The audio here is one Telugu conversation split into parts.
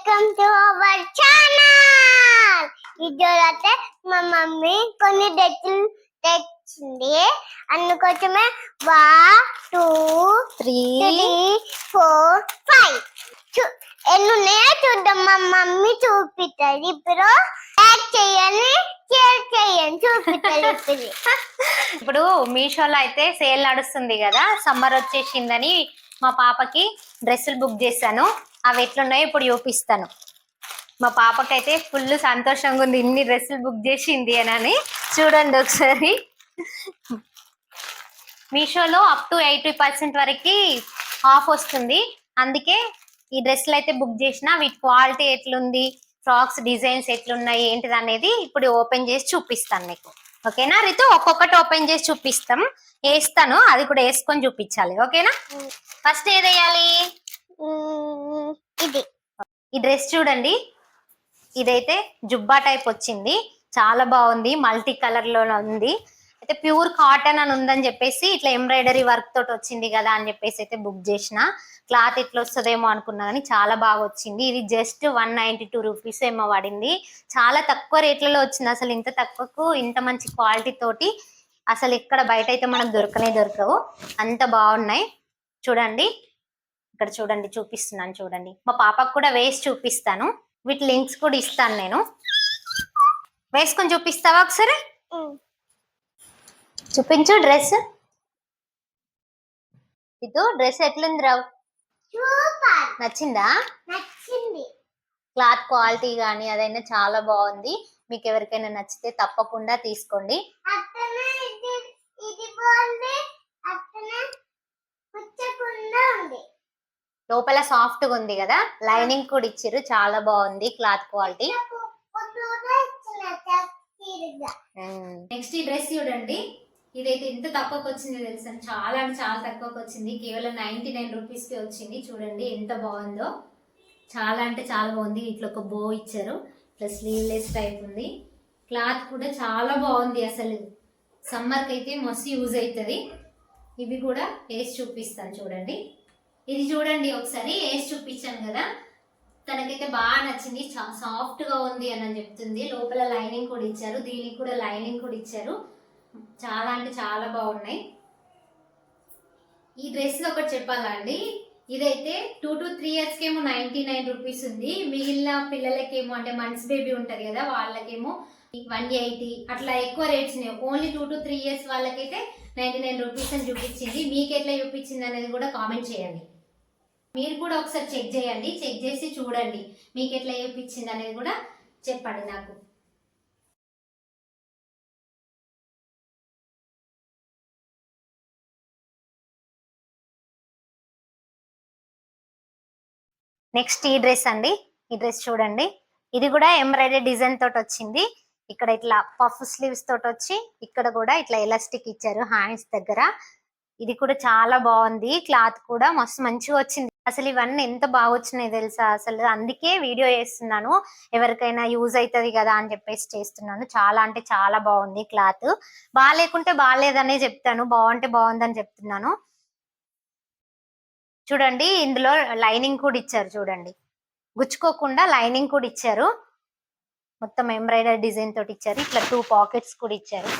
Welcome to our channel. ఇదైతే మా మమ్మీ కొన్ని డ్రెస్సులు తెచ్చింది. అందుకోసమే 1 2 3 4 5 ఎన్నున్నాయో చూద్దాం. మా మమ్మీ చూపిస్తుంది ఇప్పుడు. లైక్ చేయండి, షేర్ చేయండి, చూపిస్తుంది ఇప్పుడు మీషోలో అయితే సేల్ నడుస్తుంది కదా, సమ్మర్ వచ్చేసిందని మా పాపకి డ్రెస్సులు బుక్ చేశాను. అవి ఎట్లున్నాయో ఇప్పుడు చూపిస్తాను. మా పాపకైతే ఫుల్ సంతోషంగా ఉంది, ఇన్ని డ్రెస్సులు బుక్ చేసింది అని. చూడండి ఒకసారి. మీషోలో అప్ టు 80% వరకు ఆఫ్ వస్తుంది. అందుకే ఈ డ్రెస్సులు అయితే బుక్ చేసిన. వీటి క్వాలిటీ ఎట్లుంది, ఫ్రాక్స్ డిజైన్స్ ఎట్లున్నాయి ఏంటిది అనేది ఇప్పుడు ఓపెన్ చేసి చూపిస్తాను మీకు. ఓకేనా రితు? ఒక్కొక్కటి ఓపెన్ చేసి చూపిస్తాం, వేస్తాను, అది కూడా వేసుకొని చూపించాలి. ఓకేనా? ఫస్ట్ ఏది వేయాలి? ఇది. ఈ డ్రెస్ చూడండి, ఇదైతే జుబ్బా టైప్ వచ్చింది, చాలా బాగుంది, మల్టీ కలర్ లో ఉంది. అయితే ప్యూర్ కాటన్ అని ఉందని చెప్పేసి ఇట్లా ఎంబ్రాయిడరీ వర్క్ తోటి వచ్చింది కదా అని చెప్పేసి అయితే బుక్ చేసిన. క్లాత్ ఎట్లా వస్తుందేమో అనుకున్నా కానీ చాలా బాగా వచ్చింది. ఇది జస్ట్ 192 రూపీస్ ఏమో పడింది. చాలా తక్కువ రేట్లలో వచ్చింది. అసలు ఇంత తక్కువకు ఇంత మంచి క్వాలిటీ తోటి అసలు ఇక్కడ బయట అయితే మనకు దొరకవు, అంత బాగున్నాయి. చూడండి ఇక్కడ చూడండి, చూపిస్తున్నాను చూడండి. మా పాపకు కూడా వేసి చూపిస్తాను, వీటి లింక్స్ కూడా ఇస్తాను నేను. వేసుకొని చూపిస్తావా ఒకసారి? చూపించు డ్రెస్. ఇది డ్రెస్ ఎట్లుంది రావు? నచ్చిందా? నచ్చింది. క్లాత్ క్వాలిటీ కానీ అదైనా చాలా బాగుంది. మీకు ఎవరికైనా నచ్చితే తప్పకుండా తీసుకోండి. లోపల సాఫ్ట్ గా ఉంది కదా, లైనింగ్ కూడా ఇచ్చారు, చాలా బాగుంది క్లాత్ క్వాలిటీ. నెక్స్ట్ ఈ డ్రెస్ చూడండి, ఇదైతే ఎంత తక్కువకి వచ్చింది తెలుసా? చాలా అంటే చాలా తక్కువకి వచ్చింది, కేవలం 99 రూపీస్ కి వచ్చింది. చూడండి ఎంత బాగుందో, చాలా అంటే చాలా బాగుంది. ఇట్లా ఒక బో ఇచ్చారు, ప్లస్ స్లీవ్లెస్ టైప్ ఉంది. క్లాత్ కూడా చాలా బాగుంది, అసలు సమ్మర్కి అయితే మస్తు యూజ్ అవుతుంది. ఇవి కూడా వేసి చూపిస్తాను చూడండి. ఇది చూడండి ఒకసారి, వేసి చూపించాను కదా, తనకైతే బాగా నచ్చింది, సాఫ్ట్ గా ఉంది అని చెప్తుంది. లోపల లైనింగ్ కూడా ఇచ్చారు, దీనికి కూడా లైనింగ్ కూడా ఇచ్చారు. చాలా అంటే చాలా బాగున్నాయి. ఈ డ్రెస్ ఒకటి చెప్పాలండి, ఇదైతే 2 to 3 years కేమో 99 రూపీస్ ఉంది. మిగిలిన పిల్లలకేమో అంటే మంత్స్ బేబీ ఉంటది కదా, వాళ్ళకేమో 180 అట్లా ఎక్కువ రేట్స్ ఉన్నాయి. ఓన్లీ 2 to 3 years వాళ్ళకైతే 99 రూపీస్ అని చూపించింది. మీకు ఎట్లా చూపించింది అనేది కూడా కామెంట్ చేయండి. మీరు కూడా ఒకసారి చెక్ చేయండి, చెక్ చేసి చూడండి మీకు ఎట్లా చూపించింది అనేది కూడా చెప్పండి నాకు. నెక్స్ట్ ఈ డ్రెస్ అండి, ఈ డ్రెస్ చూడండి, ఇది కూడా ఎంబ్రాయిడరీ డిజైన్ తోటి వచ్చింది. ఇక్కడ ఇట్లా పఫ్ స్లీవ్స్ తోటి వచ్చి ఇక్కడ కూడా ఇట్లా ఎలాస్టిక్ ఇచ్చారు హ్యాండ్స్ దగ్గర. ఇది కూడా చాలా బాగుంది, క్లాత్ కూడా మస్తు మంచిగా వచ్చింది. అసలు ఇవన్నీ ఎంత బాగా వచ్చినాయి తెలుసా? అసలు అందుకే వీడియో చేస్తున్నాను, ఎవరికైనా యూజ్ అవుతుంది కదా అని చెప్పేసి చేస్తున్నాను. చాలా అంటే చాలా బాగుంది క్లాత్. బాగాలేకుంటే బాగాలేదనే చెప్తాను, బాగుంటే బాగుందని చెప్తున్నాను. చూడండి ఇందులో లైనింగ్ కూడా ఇచ్చారు, చూడండి గుచ్చుకోకుండా లైనింగ్ కూడా ఇచ్చారు. మొత్తం ఎంబ్రాయిడరీ డిజైన్ తోటి ఇచ్చారు. ఇట్లా 2 పాకెట్స్ కూడా ఇచ్చారు,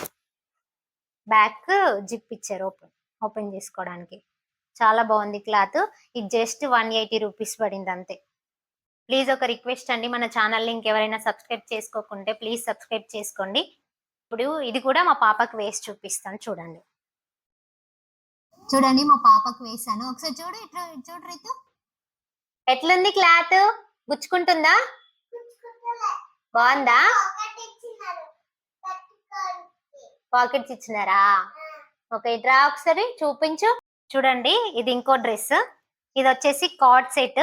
బ్యాక్ జిప్ ఇచ్చారు ఓపెన్ చేసుకోవడానికి. చాలా బాగుంది క్లాత్. ఇది జస్ట్ 180 రూపీస్ పడింది అంతే. ప్లీజ్ ఒక రిక్వెస్ట్ అండి, మన ఛానల్ని ఇంకెవరైనా సబ్స్క్రైబ్ చేసుకోకుంటే ప్లీజ్ సబ్స్క్రైబ్ చేసుకోండి. ఇప్పుడు ఇది కూడా మా పాపకు వేసి చూపిస్తాను చూడండి. చూడండి మా పాపకు వేసాను, ఒకసారి చూడు, ఇట్లా చూడు రైతు, ఎట్లుంది క్లాత్? గుచ్చుకుంటుందా? బాగుందా? పాకెట్స్ ఇచ్చినారా? ఓకే ఇట్రా ఒకసారి చూపించు. చూడండి ఇది ఇంకో డ్రెస్, ఇది వచ్చేసి కార్డ్ సెట్,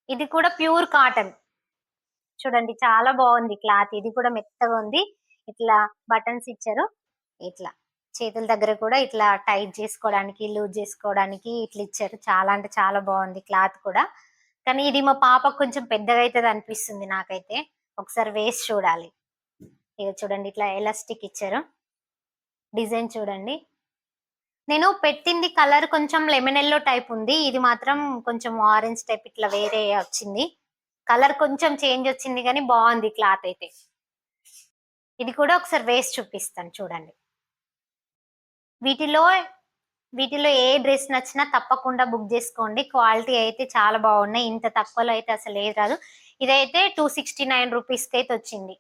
ఇది కూడా ప్యూర్ కాటన్. చూడండి చాలా బాగుంది క్లాత్, ఇది కూడా మెత్తగా ఉంది. ఇట్లా బటన్స్ ఇచ్చారు, ఇట్లా చేతుల దగ్గర కూడా ఇట్లా టైట్ చేసుకోవడానికి లూజ్ చేసుకోవడానికి ఇట్లా ఇచ్చారు. చాలా అంటే చాలా బాగుంది క్లాత్ కూడా. కానీ ఇది మా పాప కొంచెం పెద్దగా అవుతుంది అనిపిస్తుంది నాకైతే, ఒకసారి వేసి చూడాలి. ఇక చూడండి ఇట్లా ఎలాస్టిక్ ఇచ్చారు, డిజైన్ చూడండి. నేను పెట్టింది కలర్ కొంచెం లెమన్ ఎల్లో టైప్ ఉంది, ఇది మాత్రం కొంచెం ఆరెంజ్ టైప్ ఇట్లా వేరే వచ్చింది. కలర్ కొంచెం చేంజ్ వచ్చింది కానీ బాగుంది క్లాత్ అయితే. ఇది కూడా ఒకసారి వేసి చూపిస్తాను చూడండి. వీటిలో వీటిలో ఏ డ్రెస్ నచ్చినా తప్పకుండా బుక్ చేసుకోండి. క్వాలిటీ అయితే చాలా బాగున్నాయి. ఇంత తక్కువలో అయితే అసలు ఏది రాదు. ఇదైతే 269 రూపీస్కి అయితే వచ్చింది.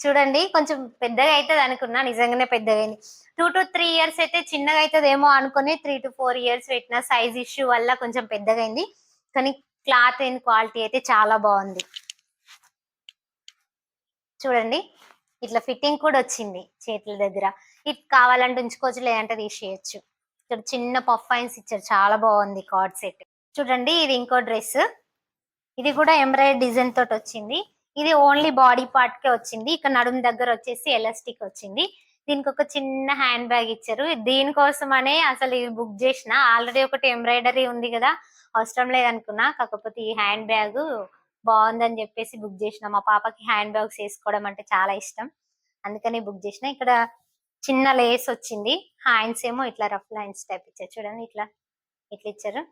చూడండి కొంచెం పెద్దగా అవుతుంది అనుకున్నా, నిజంగానే పెద్దగా అయింది. 2 to 3 ఇయర్స్ అయితే చిన్నగా అవుతుందేమో అనుకుని 3 to 4 ఇయర్స్ పెట్టిన సైజ్ ఇష్యూ వల్ల కొంచెం పెద్దగా అయింది. కానీ క్లాత్ అండ్ క్వాలిటీ అయితే చాలా బాగుంది. చూడండి ఇట్లా ఫిట్టింగ్ కూడా వచ్చింది చేతుల దగ్గర. ఇది కావాలంటే ఉంచుకోవచ్చు, లేదంటే తీసేయచ్చు. ఇక్కడ చిన్న పఫైన్స్ ఇచ్చారు, చాలా బాగుంది కార్డ్ సెట్. చూడండి ఇది ఇంకో డ్రెస్. ఇది కూడా ఎంబ్రాయిడరీ డిజైన్ తోటి వచ్చింది. ఇది ఓన్లీ బాడీ పార్ట్ కే వచ్చింది. ఇక్కడ నడుము దగ్గర వచ్చేసి ఎలాస్టిక్ వచ్చింది. దీనికి ఒక చిన్న హ్యాండ్ బ్యాగ్ ఇచ్చారు. దీనికోసమనే అసలు ఇది బుక్ చేసిన. ఆల్రెడీ ఒకటి ఎంబ్రాయిడరీ ఉంది కదా, అవసరం లేదనుకున్నా. కాకపోతే ఈ హ్యాండ్ బ్యాగ్ బాగుందని చెప్పేసి బుక్ చేసిన. మా పాపకి హ్యాండ్ బ్యాగ్స్ వేసుకోవడం అంటే చాలా ఇష్టం, అందుకని బుక్ చేసిన. ఇక్కడ చిన్న లేస్ వచ్చింది. హ్యాండ్స్ ఏమో ఇట్లా రఫ్ లైన్స్ టైప్ ఇచ్చారు. చూడండి ఇట్లా ఇట్లా ఇచ్చారు.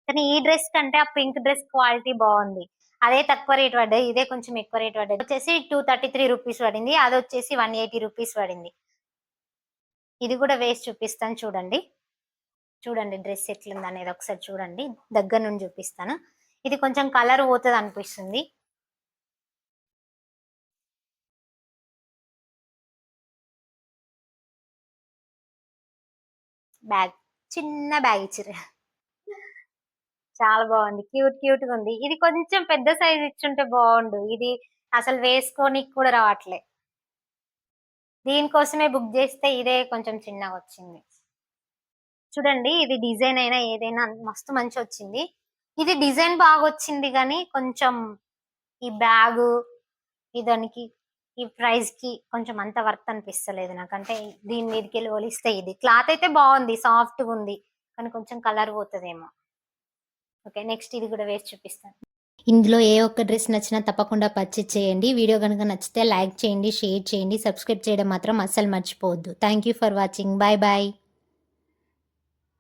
కానీ ఈ డ్రెస్ కంటే ఆ పింక్ డ్రెస్ క్వాలిటీ బాగుంది. అదే తక్కువ రేట్ పడ్డది, ఇదే కొంచెం ఎక్కువ రేట్ పడ్డది. వచ్చేసి 233 రూపీస్ పడింది. అది వచ్చేసి 180 రూపీస్ పడింది. ఇది కూడా వేసి చూపిస్తాను చూడండి. చూడండి డ్రెస్ ఎట్లుంది అనేది ఒకసారి చూడండి, దగ్గర నుండి చూపిస్తాను. ఇది కొంచెం కలర్ పోతుంది అనిపిస్తుంది. బ్యాగ్, చిన్న బ్యాగ్ ఇచ్చారు, చాలా బాగుంది. క్యూట్ క్యూట్ గా ఉంది. ఇది కొంచెం పెద్ద సైజ్ ఇచ్చుంటే బాగుండు. ఇది అసలు వేసుకోనికి కూడా రావట్లే. దీనికోసమే బుక్ చేస్తే ఇదే కొంచెం చిన్నగా వచ్చింది. చూడండి ఇది డిజైన్ అయినా ఏదైనా మస్తు మంచి వచ్చింది. ఇది డిజైన్ బాగా వచ్చింది కానీ కొంచెం ఈ బ్యాగు దానికి ఈ ప్రైస్ కి కొంచెం అంత వర్త్ అనిపిస్తలేదు నాకంటే. దీని మీదకి వెళ్ళి పోలిస్తే ఇది క్లాత్ అయితే బాగుంది, సాఫ్ట్ గా ఉంది, కానీ కొంచెం కలర్ పోతుందేమో. ఓకే నెక్స్ట్ ఇది కూడా వేసి చూపిస్తాను. ఇందులో ఏ ఒక్క డ్రెస్ నచ్చినా తప్పకుండా పర్చేజ్ చేయండి. వీడియో కనుక నచ్చితే లైక్ చేయండి, షేర్ చేయండి, సబ్స్క్రైబ్ చేయడం మాత్రం అస్సలు మర్చిపోవద్దు. Thank you for watching. Bye bye.